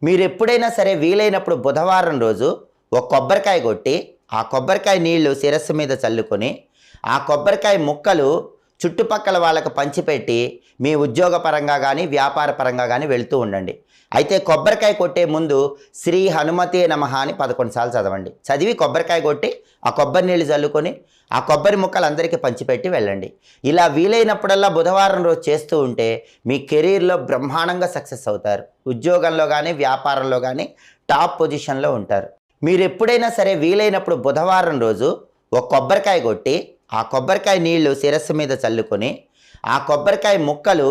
మీరెప్పుడైనా సరే వీలైనప్పుడు బుధవారం రోజు ఒక కొబ్బరికాయ కొట్టి, ఆ కొబ్బరికాయ నీళ్లు శిరస్సు మీద చల్లుకొని, ఆ కొబ్బరికాయ ముక్కలు చుట్టుపక్కల వాళ్ళకి పంచిపెట్టి, మీ ఉద్యోగ పరంగా కానీ, వ్యాపార పరంగా కానీ వెళ్తూ ఉండండి. అయితే కొబ్బరికాయ కొట్టే ముందు శ్రీ హనుమతే నమః అని 11 సార్లు చదవండి. చదివి కొబ్బరికాయ కొట్టి, ఆ కొబ్బరి నీళ్ళు చల్లుకొని, ఆ కొబ్బరి ముక్కలు అందరికీ పంచిపెట్టి వెళ్ళండి. ఇలా వీలైనప్పుడల్లా బుధవారం రోజు చేస్తూ ఉంటే మీ కెరీర్లో బ్రహ్మాండంగా సక్సెస్ అవుతారు. ఉద్యోగంలో కానీ, వ్యాపారంలో కానీ టాప్ పొజిషన్లో ఉంటారు. మీరు ఎప్పుడైనా సరే వీలైనప్పుడు బుధవారం రోజు ఒక కొబ్బరికాయ కొట్టి, ఆ కొబ్బరికాయ నీళ్లు శిరస్సు మీద చల్లుకొని, ఆ కొబ్బరికాయ ముక్కలు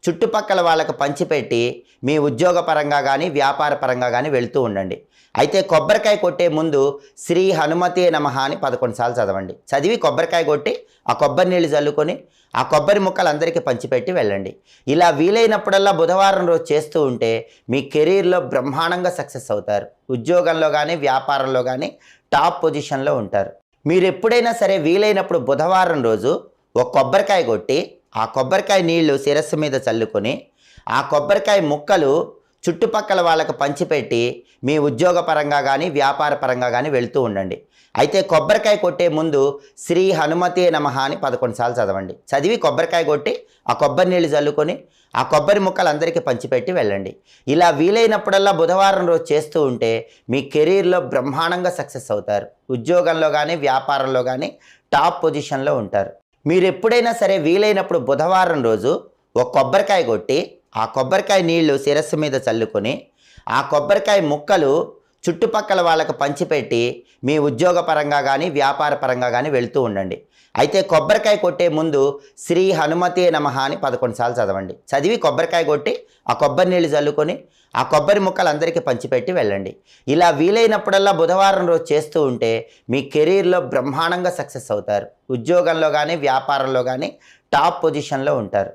చుట్టుపక్కల వాళ్ళకి పంచిపెట్టి, మీ ఉద్యోగ పరంగా కానీ, వ్యాపార పరంగా కానీ వెళ్తూ ఉండండి. అయితే కొబ్బరికాయ కొట్టే ముందు శ్రీ హనుమతే నమః అని 11 సార్లు చదవండి. చదివి కొబ్బరికాయ కొట్టి, ఆ కొబ్బరి నీళ్ళు చల్లుకొని, ఆ కొబ్బరి ముక్కలు అందరికీ పంచిపెట్టి వెళ్ళండి. ఇలా వీలైనప్పుడల్లా బుధవారం రోజు చేస్తూ ఉంటే మీ కెరీర్లో బ్రహ్మాండంగా సక్సెస్ అవుతారు. ఉద్యోగంలో కానీ, వ్యాపారంలో కానీ టాప్ పొజిషన్లో ఉంటారు. మీరు ఎప్పుడైనా సరే వీలైనప్పుడు బుధవారం రోజు ఒక కొబ్బరికాయ కొట్టి, ఆ కొబ్బరికాయ నీళ్లు శిరస్సు మీద చల్లుకొని, ఆ కొబ్బరికాయ ముక్కలు చుట్టుపక్కల వాళ్ళకి పంచిపెట్టి, మీ ఉద్యోగ పరంగా కానీ, వ్యాపార పరంగా కానీ వెళ్తూ ఉండండి. అయితే కొబ్బరికాయ కొట్టే ముందు శ్రీ హనుమతే నమః అని 11 సార్లు చదవండి. చదివి కొబ్బరికాయ కొట్టి, ఆ కొబ్బరి నీళ్ళు చల్లుకొని, ఆ కొబ్బరి ముక్కలు అందరికీ పంచిపెట్టి వెళ్ళండి. ఇలా వీలైనప్పుడల్లా బుధవారం రోజు చేస్తూ ఉంటే మీ కెరీర్లో బ్రహ్మాండంగా సక్సెస్ అవుతారు. ఉద్యోగంలో కానీ, వ్యాపారంలో కానీ టాప్ పొజిషన్లో ఉంటారు. మీరు ఎప్పుడైనా సరే వీలైనప్పుడు బుధవారం రోజు ఒక కొబ్బరికాయ కొట్టి, ఆ కొబ్బరికాయ నీళ్లు శిరస్సు మీద చల్లుకొని, ఆ కొబ్బరికాయ ముక్కలు చుట్టుపక్కల వాళ్ళకి పంచిపెట్టి, మీ ఉద్యోగ పరంగా కానీ, వ్యాపార పరంగా కానీ వెళ్తూ ఉండండి. అయితే కొబ్బరికాయ కొట్టే ముందు శ్రీ హనుమతే నమః అని 11 సార్లు చదవండి. చదివి కొబ్బరికాయ కొట్టి, ఆ కొబ్బరి నీళ్ళు చల్లుకొని, ఆ కొబ్బరి ముక్కలు అందరికీ పంచిపెట్టి వెళ్ళండి. ఇలా వీలైనప్పుడల్లా బుధవారం రోజు చేస్తూ ఉంటే మీ కెరీర్లో బ్రహ్మాండంగా సక్సెస్ అవుతారు. ఉద్యోగంలో కానీ, వ్యాపారంలో కానీ టాప్ పొజిషన్లో ఉంటారు.